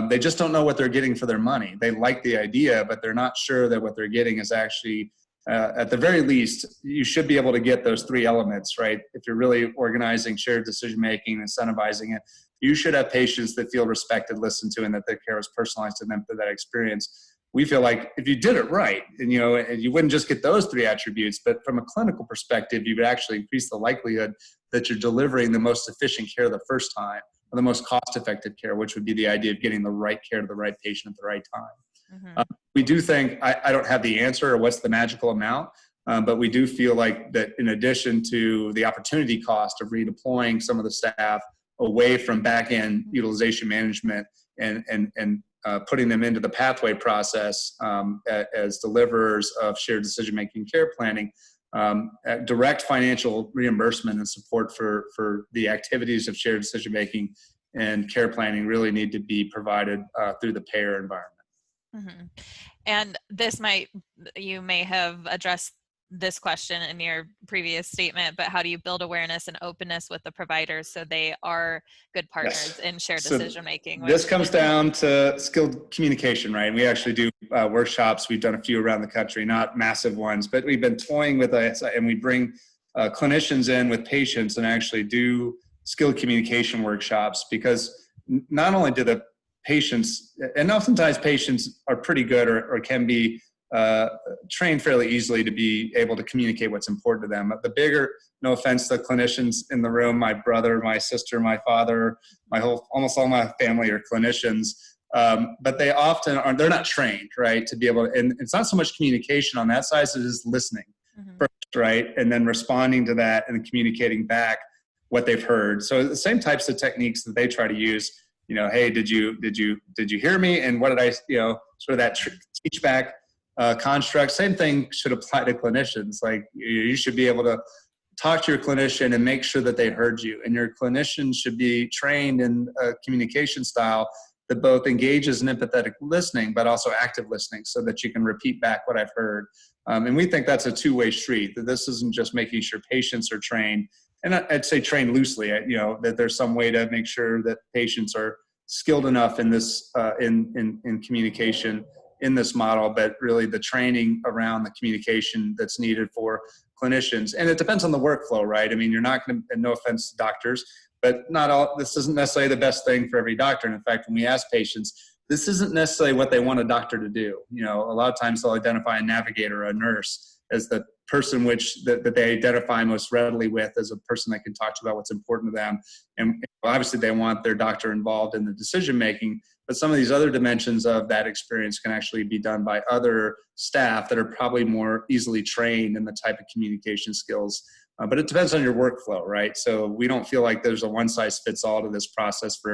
They just don't know what they're getting for their money. They like the idea, but they're not sure that what they're getting is actually, at the very least, you should be able to get those three elements, right? If you're really organizing shared decision-making, incentivizing it, you should have patients that feel respected, listened to, and that their care is personalized to them through that experience. We feel like if you did it right, and you wouldn't just get those three attributes, but from a clinical perspective, you would actually increase the likelihood that you're delivering the most efficient care the first time, or the most cost-effective care, which would be the idea of getting the right care to the right patient at the right time. Mm-hmm. We do think, I don't have the answer or what's the magical amount, but we do feel like that in addition to the opportunity cost of redeploying some of the staff away from back-end utilization management and putting them into the pathway process as deliverers of shared decision-making care planning, direct financial reimbursement and support for the activities of shared decision-making and care planning really need to be provided through the payer environment. Mm-hmm. And you may have addressed this question in your previous statement, but how do you build awareness and openness with the providers so they are good partners in shared decision making? This comes down to skilled communication, right? And we actually do workshops. We've done a few around the country, not massive ones, but we've been toying with it, and we bring clinicians in with patients and actually do skilled communication workshops, because not only do the patients, and oftentimes patients are pretty good or can be trained fairly easily to be able to communicate what's important to them. The bigger, no offense to clinicians in the room, my brother, my sister, my father, almost all my family are clinicians, but they often they're not trained, right, to be able to, and it's not so much communication on that side, so it is listening first, right, and then responding to that and communicating back what they've heard. So the same types of techniques that they try to use, hey, did you hear me, and what did I, sort of that teach back construct. Same thing should apply to clinicians. Like, you should be able to talk to your clinician and make sure that they heard you, and your clinician should be trained in a communication style that both engages in empathetic listening but also active listening, so that you can repeat back what I've heard. And we think that's a two-way street, that this isn't just making sure patients are trained, and I'd say trained loosely, that there's some way to make sure that patients are skilled enough in this in communication in this model, but really the training around the communication that's needed for clinicians. And it depends on the workflow, right? I mean, you're not going to, and no offense to doctors, but this isn't necessarily the best thing for every doctor. And in fact, when we ask patients, this isn't necessarily what they want a doctor to do. A lot of times they'll identify a navigator or a nurse as the person that they identify most readily with, as a person that can talk to about what's important to them. And obviously they want their doctor involved in the decision making, but some of these other dimensions of that experience can actually be done by other staff that are probably more easily trained in the type of communication skills. But it depends on your workflow, right? So we don't feel like there's a one size fits all to this process for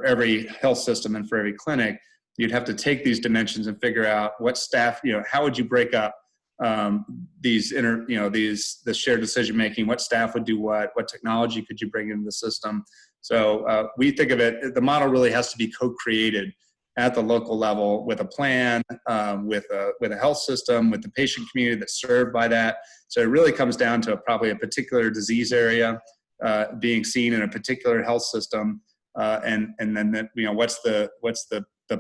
every health system and for every clinic. You'd have to take these dimensions and figure out what staff, how would you break up the shared decision making, what staff would do what technology could you bring into the system, So we think of it, the model really has to be co-created at the local level with a plan, with a health system, with the patient community that's served by that. So it really comes down to probably a particular disease area being seen in a particular health system, and then what's the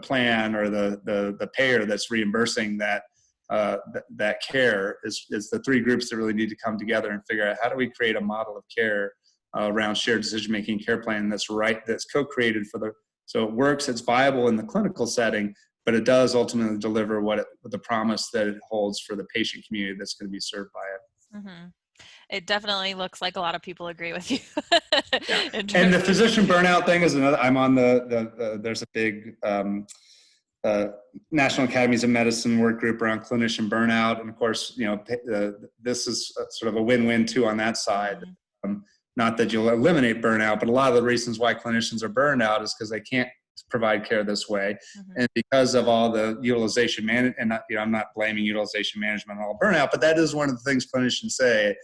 plan or the payer that's reimbursing that that care is the three groups that really need to come together and figure out how do we create a model of care around shared decision-making care plan that's co-created so it works, it's viable in the clinical setting, but it does ultimately deliver the promise that it holds for the patient community that's going to be served by it. Mm-hmm. It definitely looks like a lot of people agree with you. Yeah. And the physician burnout thing is another. I'm on there's a big National Academies of Medicine work group around clinician burnout, and of course, this is sort of a win-win too on that side. Mm-hmm. Not that you'll eliminate burnout, but a lot of the reasons why clinicians are burned out is because they can't provide care this way. Mm-hmm. And because of all the utilization management, and I'm not blaming utilization management on all burnout, but that is one of the things clinicians say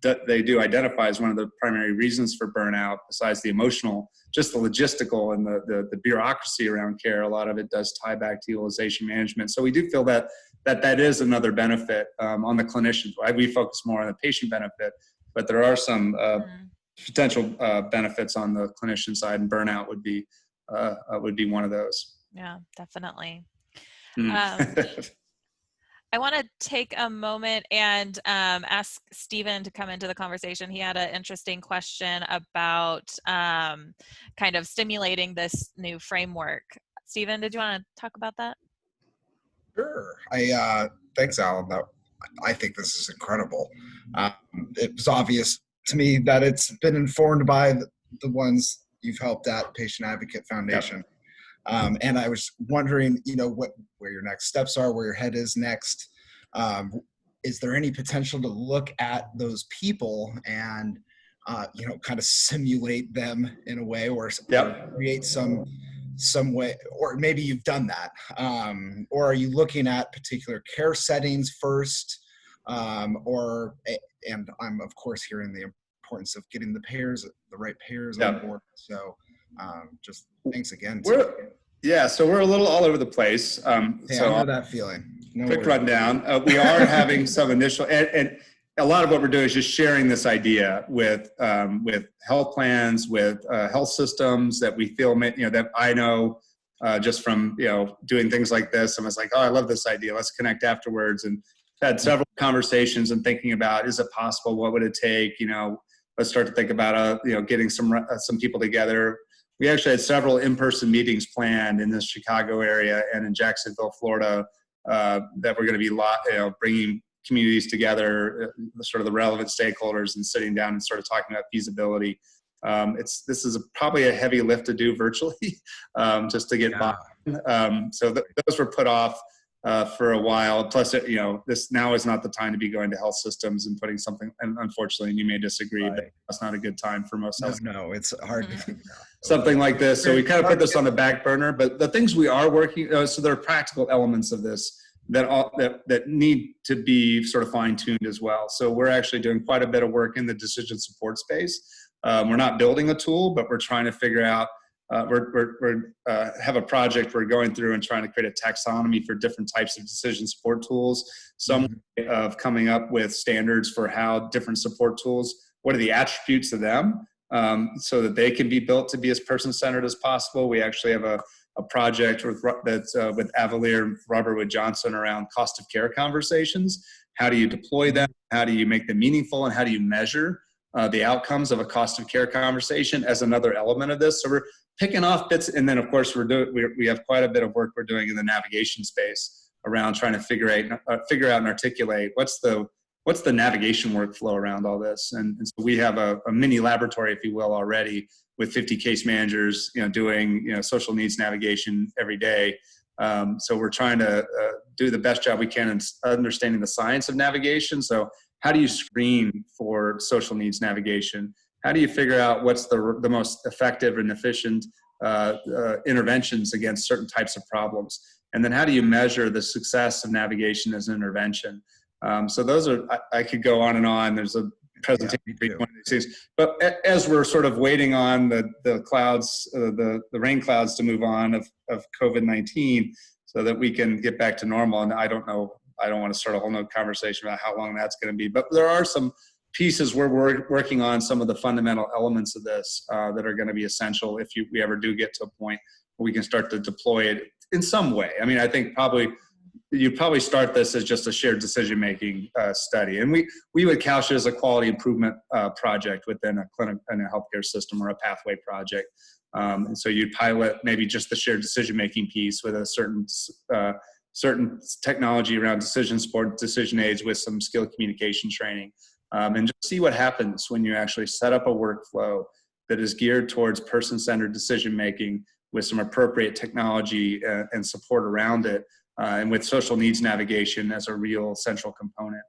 that they do identify as one of the primary reasons for burnout, besides the emotional, just the logistical and the bureaucracy around care. A lot of it does tie back to utilization management. So we do feel that is another benefit on the clinicians. We focus more on the patient benefit, but there are some potential benefits on the clinician side, and burnout would be one of those. Yeah, definitely. I want to take a moment and ask Stephen to come into the conversation. He had an interesting question about kind of stimulating this new framework. Stephen, did you want to talk about that? Sure. Thanks, Alan. I think this is incredible. It was obvious to me that it's been informed by the ones you've helped at Patient Advocate Foundation. Yep. And I was wondering, where your next steps are, where your head is next. Is there any potential to look at those people and, kind of simulate them in a way, or create some way, or maybe you've done that, or are you looking at particular care settings first, and I'm of course hearing the importance of getting the right payers on board. So just thanks again. So we're a little all over the place. I know that feeling. Quick rundown. We are having some initial, and a lot of what we're doing is just sharing this idea with health plans, with health systems that we feel, that I know just from, doing things like this. I was like, oh, I love this idea. Let's connect afterwards. And had several conversations and thinking about, is it possible? What would it take? Let's start to think about, getting some people together. We actually had several in-person meetings planned in the Chicago area and in Jacksonville, Florida, that we're going to be, bringing communities together, sort of the relevant stakeholders, and sitting down and sort of talking about feasibility. This is probably a heavy lift to do virtually, just to get by. So those were put off for a while. Plus, this now is not the time to be going to health systems and putting something. And unfortunately, and you may disagree, but that's not a good time for most health. No, it's hard. Something like this. So we kind of put this on the back burner. But the things we are working, so there are practical elements of this that need to be sort of fine-tuned as well. So we're actually doing quite a bit of work in the decision support space. We're not building a tool, but we're trying to figure out. We have a project we're going through and trying to create a taxonomy for different types of decision support tools. Some way of coming up with standards for how different support tools, what are the attributes of them, so that they can be built to be as person-centered as possible. We actually have a project with Avalier and Robert Wood Johnson around cost of care conversations. How do you deploy them? How do you make them meaningful? And how do you measure the outcomes of a cost of care conversation as another element of this? So we're picking off bits, and then of course we have quite a bit of work we're doing in the navigation space around trying to figure out and articulate what's the navigation workflow around all this. And so we have a mini laboratory, if you will, already with 50 case managers, doing social needs navigation every day. So we're trying to do the best job we can in understanding the science of navigation. So how do you screen for social needs navigation? How do you figure out what's the most effective and efficient interventions against certain types of problems? And then how do you measure the success of navigation as an intervention? So those are, I could go on and on. There's a presentation Yeah, for each one of these things. But as we're sort of waiting on the clouds, the rain clouds to move on of COVID-19 so that we can get back to normal. And I don't know, I don't want to start a whole nother conversation about how long that's going to be, but there are some pieces where we're working on some of the fundamental elements of this that are going to be essential if we ever do get to a point where we can start to deploy it in some way. I mean, I think you'd probably start this as just a shared decision-making study. And we would couch it as a quality improvement project within a clinic and a healthcare system or a pathway project. And so you'd pilot maybe just the shared decision-making piece with a certain technology around decision support, decision aids with some skill communication training. And just see what happens when you actually set up a workflow that is geared towards person-centered decision-making with some appropriate technology and support around it, and with social needs navigation as a real central component.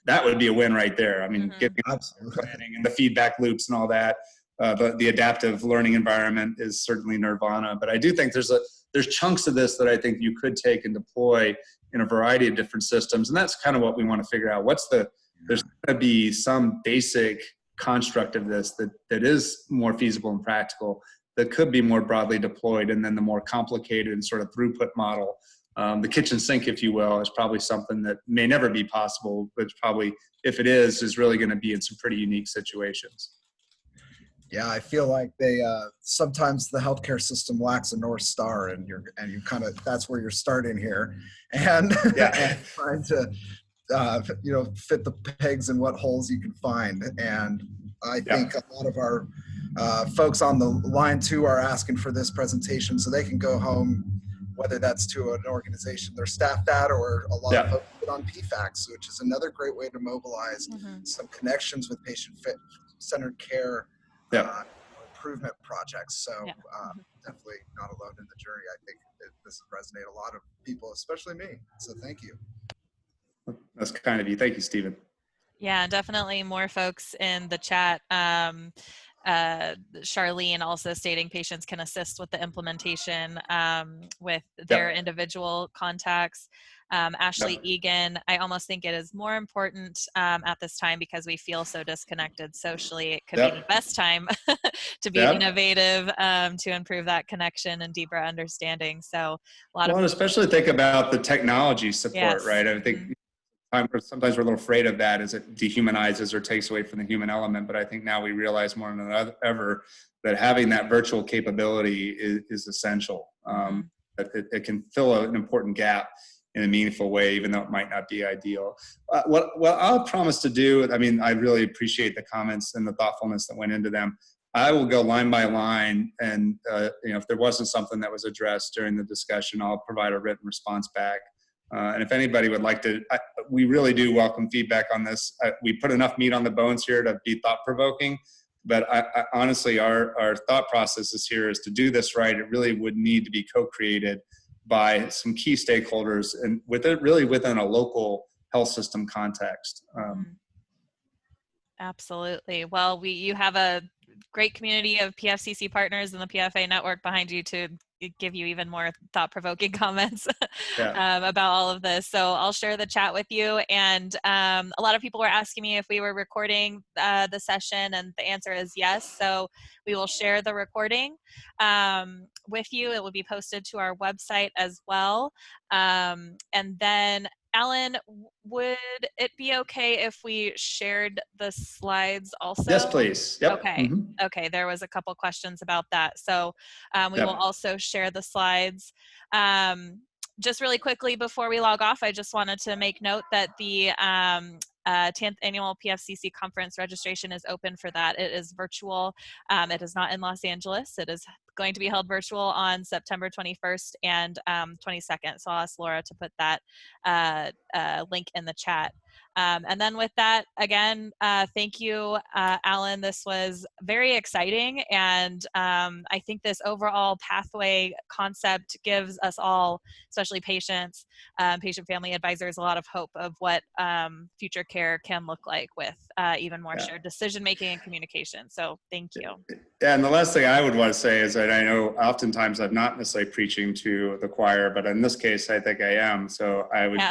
That would be a win right there. I mean, getting planning and the feedback loops and all that, the adaptive learning environment is certainly nirvana. But I do think there's chunks of this that I think you could take and deploy in a variety of different systems. And that's kind of what we want to figure out. There's going to be some basic construct of this that is more feasible and practical, that could be more broadly deployed. And then the more complicated and sort of throughput model, the kitchen sink, if you will, is probably something that may never be possible, but probably, if it is really going to be in some pretty unique situations. Yeah, I feel like sometimes the healthcare system lacks a North Star, and you kind of, that's where you're starting here, and trying to fit the pegs in what holes you can find. And I think a lot of our folks on the line too are asking for this presentation so they can go home, whether that's to an organization they're staffed at, or a lot of folks put on PFACs, which is another great way to mobilize some connections with patient-centered care improvement projects. So definitely not alone in the journey. I think this will resonate a lot of people, especially me. So thank you. That's kind of you. Thank you, Stephen. Yeah, definitely more folks in the chat. Charlene also stating patients can assist with the implementation with their individual contacts. Ashley Egan, I almost think it is more important at this time because we feel so disconnected socially. It could be the best time to be innovative, to improve that connection and deeper understanding. So and especially think about the technology support, right? I think sometimes we're a little afraid of that as it dehumanizes or takes away from the human element. But I think now we realize more than ever that having that virtual capability is essential. That it can fill an important gap in a meaningful way, even though it might not be ideal. What I'll promise to do, I mean, I really appreciate the comments and the thoughtfulness that went into them. I will go line by line, and if there wasn't something that was addressed during the discussion, I'll provide a written response back. And if anybody would like to, we really do welcome feedback on this. We put enough meat on the bones here to be thought-provoking, but honestly, our thought processes here is to do this right. It really would need to be co-created by some key stakeholders, and within a local health system context. Absolutely. Well, you have a great community of PFCC partners and the PFA network behind you to give you even more thought-provoking comments about all of this. So I'll share the chat with you. And a lot of people were asking me if we were recording the session, and the answer is yes. So we will share the recording with you. It will be posted to our website as well. And then Alan, would it be okay if we shared the slides also? Yes, please. Yep. Okay. Okay. There was a couple questions about that. So we will also share the slides. Just really quickly before we log off, I just wanted to make note that the 10th annual PFCC conference registration is open for that. It is virtual. It is not in Los Angeles. It is going to be held virtual on September 21st and 22nd. So I'll ask Laura to put that link in the chat. And then with that, again, thank you, Alan. This was very exciting. And I think this overall pathway concept gives us all, especially patients, patient family advisors, a lot of hope of what future care can look like with even more shared decision-making and communication. So thank you. Yeah, and the last thing I would want to say is that I know oftentimes I'm not necessarily preaching to the choir, but in this case, I think I am. So I would be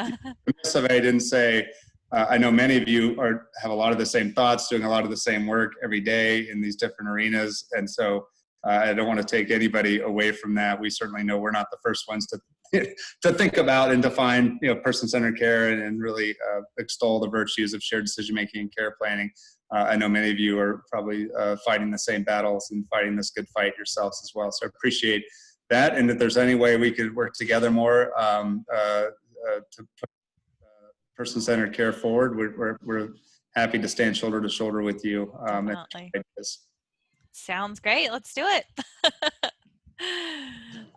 remiss if I didn't say, I know many of you have a lot of the same thoughts, doing a lot of the same work every day in these different arenas. And so I don't want to take anybody away from that. We certainly know we're not the first ones to think about and define, person-centered care and really extol the virtues of shared decision-making and care planning. I know many of you are probably fighting the same battles and fighting this good fight yourselves as well. So I appreciate that. And if there's any way we could work together more to put person-centered care forward, we're happy to stand shoulder to shoulder with you. Definitely. Sounds great. Let's do it.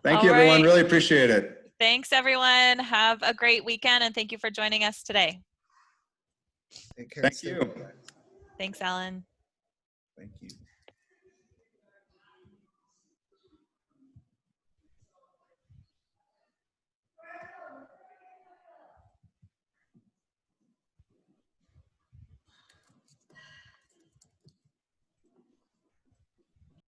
Thank you, everyone. Really appreciate it. Thanks, everyone. Have a great weekend, and thank you for joining us today. Take care. Thank you. Thanks, Alan. Thank you.